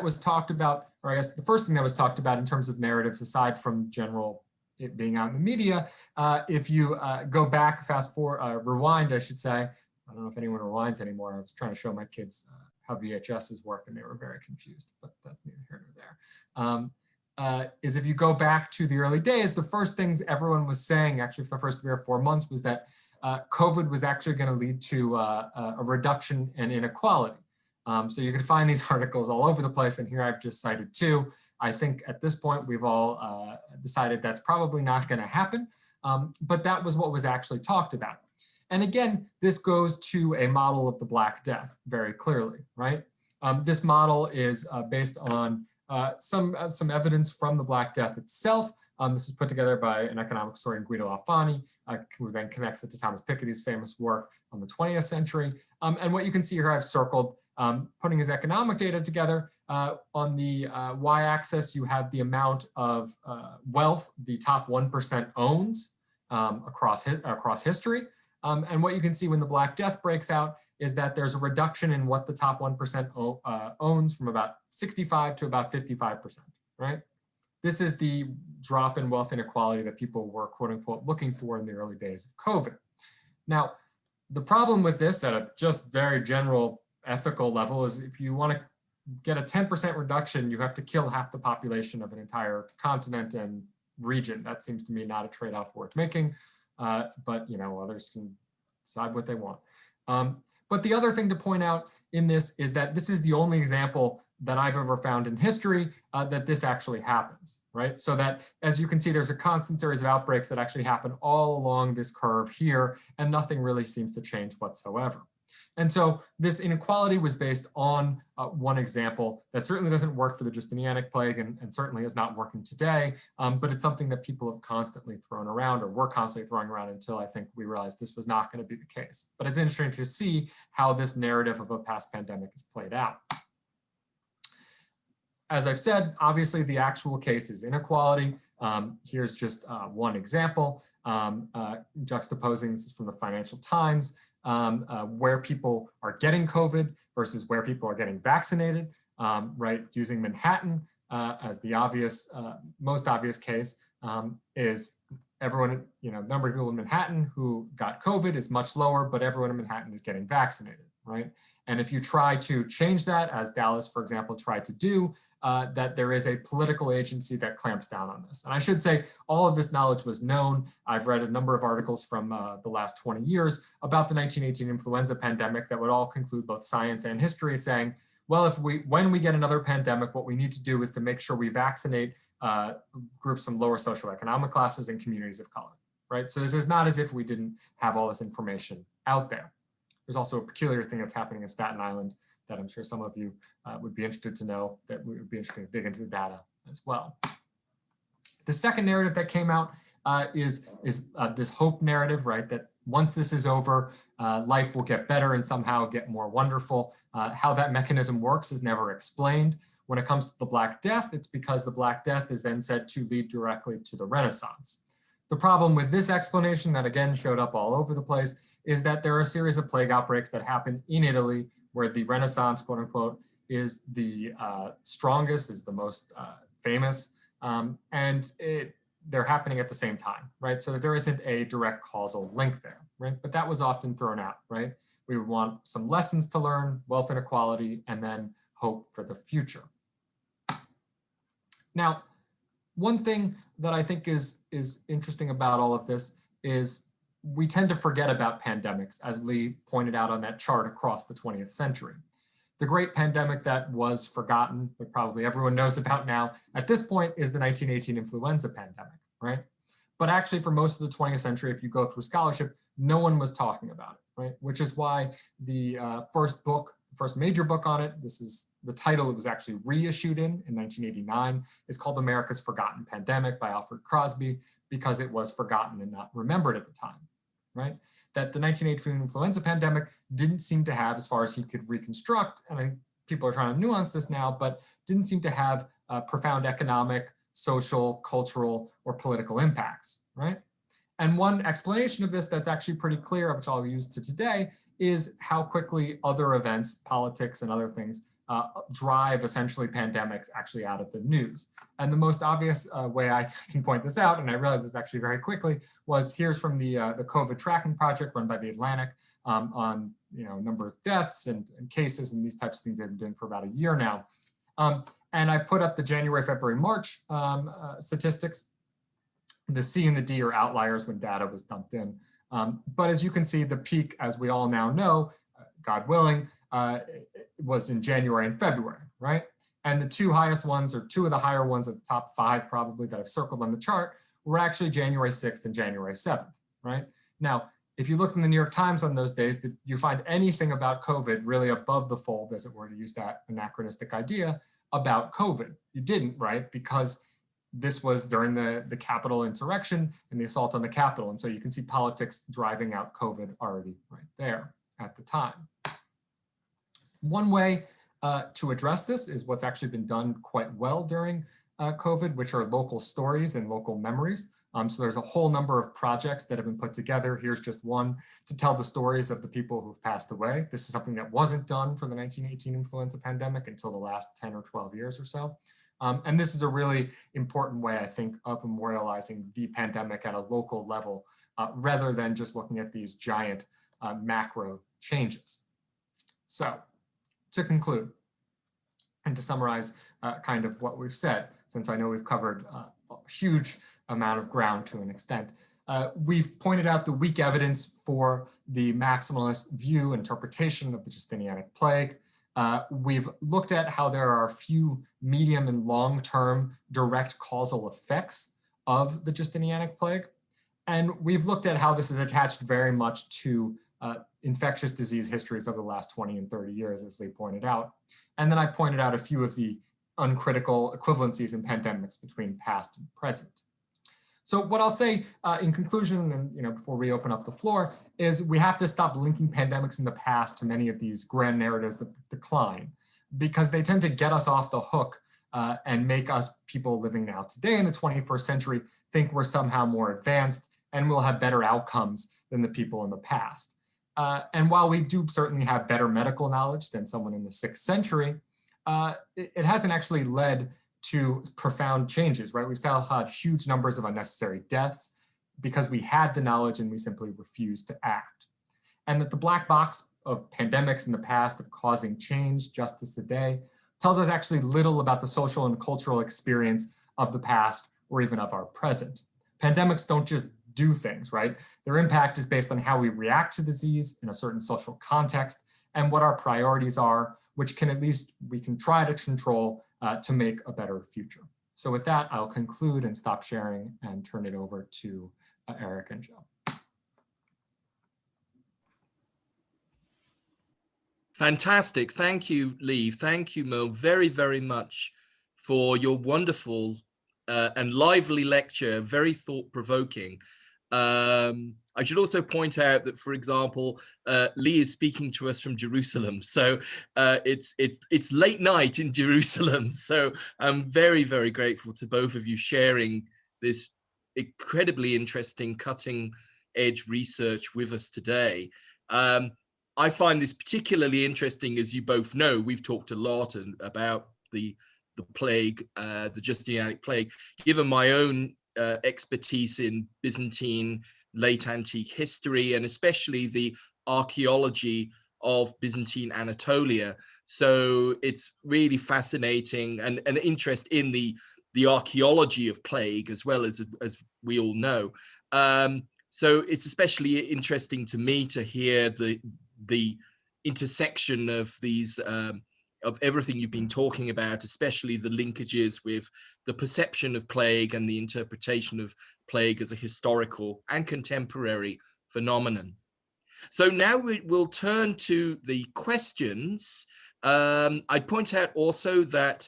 was talked about, or I guess the first thing that was talked about in terms of narratives, aside from general it being out in the media, if you go back, fast forward, rewind, I should say. I don't know if anyone rewinds anymore. I was trying to show my kids how VHSs work, and they were very confused, but that's neither here nor there. Is if you go back to the early days, the first things everyone was saying, actually for the first 3 or 4 months, was that COVID was actually going to lead to a reduction in inequality. So you can find these articles all over the place, and here I've just cited 2. I think at this point we've all decided that's probably not going to happen, but that was what was actually talked about. And again, this goes to a model of the Black Death very clearly, right? This model is based on some evidence from the Black Death itself. This is put together by an economic historian, Guido Alfani, who then connects it to Thomas Piketty's famous work on the 20th century. And what you can see here, I've circled, putting his economic data together. On the y-axis, you have the amount of wealth the top 1% owns across history. And what you can see when the Black Death breaks out is that there's a reduction in what the top 1% owns from about 65 to about 55%, right? This is the drop in wealth inequality that people were, quote unquote, looking for in the early days of COVID. Now, the problem with this at a just very general ethical level is if you want to get a 10% reduction, you have to kill half the population of an entire continent and region. That seems to me not a trade-off worth making. But you know, others can decide what they want. But the other thing to point out in this is that this is the only example that I've ever found in history that this actually happens, right? So that, as you can see, there's a constant series of outbreaks that actually happen all along this curve here, and nothing really seems to change whatsoever. And so this inequality was based on one example that certainly doesn't work for the Justinianic Plague and certainly is not working today, but it's something that people have constantly thrown around, or were constantly throwing around, until I think we realized this was not going to be the case. But it's interesting to see how this narrative of a past pandemic is played out. As I've said, obviously the actual case is inequality. Here's just one example, juxtaposing this from the Financial Times, where people are getting COVID versus where people are getting vaccinated, right? Using Manhattan as the obvious, most obvious case is everyone, you know, number of people in Manhattan who got COVID is much lower, but everyone in Manhattan is getting vaccinated, right? And if you try to change that, as Dallas, for example, tried to do, that there is a political agency that clamps down on this. And I should say all of this knowledge was known. I've read a number of articles from the last 20 years about the 1918 influenza pandemic that would all conclude both science and history, saying, well, when we get another pandemic, what we need to do is to make sure we vaccinate groups from lower socioeconomic classes and communities of color, right? So this is not as if we didn't have all this information out there. There's also a peculiar thing that's happening in Staten Island that I'm sure some of you would be interested to know, that we would be interested to dig into the data as well. The second narrative that came out is this hope narrative, right? That once this is over, life will get better and somehow get more wonderful. How that mechanism works is never explained. When it comes to the Black Death, it's because the Black Death is then said to lead directly to the Renaissance. The problem with this explanation, that again showed up all over the place, is that there are a series of plague outbreaks that happen in Italy, where the Renaissance, quote unquote, is the strongest, is the most famous, and they're happening at the same time, right? So that there isn't a direct causal link there, right? But that was often thrown out, right? We would want some lessons to learn, wealth inequality, and then hope for the future. Now, one thing that I think is interesting about all of this is we tend to forget about pandemics, as Lee pointed out on that chart across the 20th century. The great pandemic that was forgotten, but probably everyone knows about now at this point, is the 1918 influenza pandemic, right? But actually for most of the 20th century, if you go through scholarship, no one was talking about it, right? Which is why the first major book on it, this is the title it was actually reissued in 1989, is called America's Forgotten Pandemic by Alfred Crosby, because it was forgotten and not remembered at the time, right? That the 1918 influenza pandemic didn't seem to have, as far as he could reconstruct, and I think people are trying to nuance this now, but didn't seem to have profound economic, social, cultural, or political impacts, right? And one explanation of this that's actually pretty clear, which I'll use to today, is how quickly other events, politics and other things, drive essentially pandemics actually out of the news. And the most obvious way I can point this out, and I realize this actually very quickly, was here's from the COVID tracking project run by the Atlantic on number of deaths and cases and these types of things they've been doing for about a year now. And I put up the January, February, March statistics. The C and the D are outliers when data was dumped in. But as you can see, the peak, as we all now know, God willing, was in January and February, right? And the two highest ones, or two of the higher ones at the top 5 probably that I've circled on the chart, were actually January 6th and January 7th, right? Now, if you look in the New York Times on those days, that you find anything about COVID really above the fold, as it were, to use that anachronistic idea, about COVID. You didn't, right? Because this was during the Capitol insurrection and the assault on the Capitol. And so you can see politics driving out COVID already right there at the time. One way to address this is what's actually been done quite well during COVID, which are local stories and local memories. So there's a whole number of projects that have been put together. Here's just one to tell the stories of the people who've passed away. This is something that wasn't done for the 1918 influenza pandemic until the last 10 or 12 years or so. And this is a really important way, I think, of memorializing the pandemic at a local level, rather than just looking at these giant macro changes. So to conclude and to summarize kind of what we've said, since I know we've covered a huge amount of ground to an extent, we've pointed out the weak evidence for the maximalist view interpretation of the Justinianic Plague. We've looked at how there are a few medium and long-term direct causal effects of the Justinianic Plague. And we've looked at how this is attached very much to infectious disease histories of the last 20 and 30 years, as Lee pointed out. And then I pointed out a few of the uncritical equivalencies in pandemics between past and present. So what I'll say in conclusion, and before we open up the floor, is we have to stop linking pandemics in the past to many of these grand narratives that decline, because they tend to get us off the hook and make us, people living now today in the 21st century, think we're somehow more advanced and we'll have better outcomes than the people in the past. And while we do certainly have better medical knowledge than someone in the 6th century, it hasn't actually led to profound changes, right? We've still had huge numbers of unnecessary deaths because we had the knowledge and we simply refused to act. And that the black box of pandemics in the past of causing change just as today tells us actually little about the social and cultural experience of the past or even of our present. Pandemics don't just do things, right? Their impact is based on how we react to disease in a certain social context and what our priorities are, which can at least we can try to control to make a better future. So with that, I'll conclude and stop sharing and turn it over to Eric and Joe. Fantastic. Thank you, Lee. Thank you, Merle, very, very much for your wonderful and lively lecture, very thought-provoking. I should also point out that, for example, Lee is speaking to us from Jerusalem, so it's late night in Jerusalem. So I'm very, very grateful to both of you sharing this incredibly interesting, cutting-edge research with us today. I find this particularly interesting, as you both know. We've talked a lot about the plague, the Justinianic Plague, given my own expertise in Byzantine late antique history and especially the archaeology of Byzantine Anatolia. So it's really fascinating and an interest in the archaeology of plague as well, as we all know. So it's especially interesting to me to hear the intersection of these of everything you've been talking about, especially the linkages with the perception of plague and the interpretation of plague as a historical and contemporary phenomenon. So now we'll turn to the questions. I'd point out also that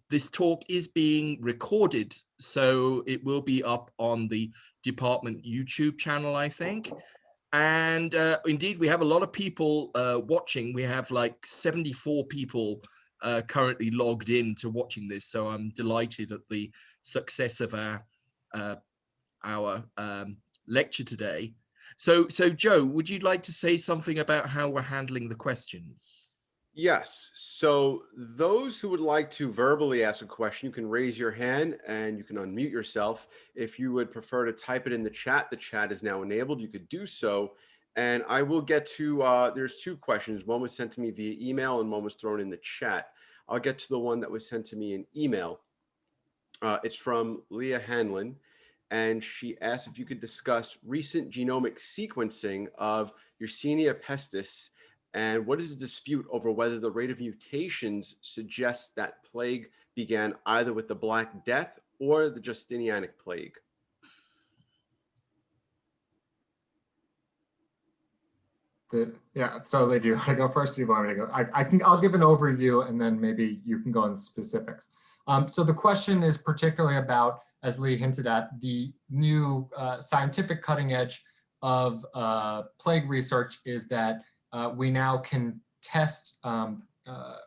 this talk is being recorded, so it will be up on the department YouTube channel, I think. And indeed, we have a lot of people watching. We have like 74 people currently logged in to watching this. So I'm delighted at the success of our lecture today. So Joe, would you like to say something about how we're handling the questions? Yes. So those who would like to verbally ask a question, you can raise your hand and you can unmute yourself. If you would prefer to type it in the chat is now enabled. You could do so. And I will get to, there's two questions. One was sent to me via email and one was thrown in the chat. I'll get to the one that was sent to me in email. It's from Leah Hanlon. And she asked if you could discuss recent genomic sequencing of Yersinia pestis and what is the dispute over whether the rate of mutations suggests that plague began either with the Black Death or the Justinianic Plague? Yeah, so Lee, do you want to go first? Or do you want me to go? I'll give an overview and then maybe you can go into specifics. So the question is particularly about, as Lee hinted at, the new scientific cutting edge of plague research is that we now can test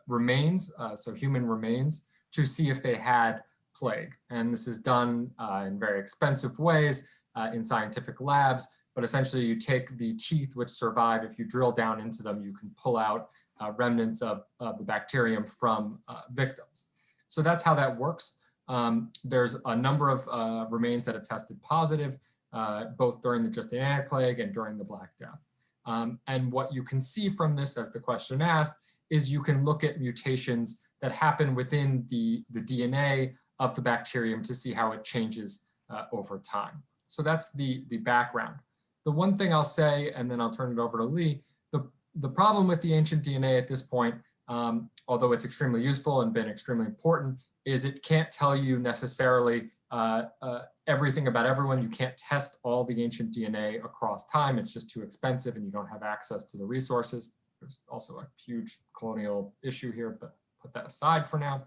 remains, so human remains, to see if they had plague. And this is done in very expensive ways in scientific labs. But essentially you take the teeth which survive, if you drill down into them, you can pull out remnants of the bacterium from victims. So that's how that works. There's a number of remains that have tested positive, both during the Justinianic Plague and during the Black Death. And what you can see from this, as the question asked, is you can look at mutations that happen within the DNA of the bacterium to see how it changes over time. So that's the background. The one thing I'll say, and then I'll turn it over to Lee, the problem with the ancient DNA at this point, although it's extremely useful and been extremely important, is it can't tell you necessarily everything about everyone. You can't test all the ancient DNA across time. It's just too expensive and you don't have access to the resources. There's also a huge colonial issue here, but put that aside for now.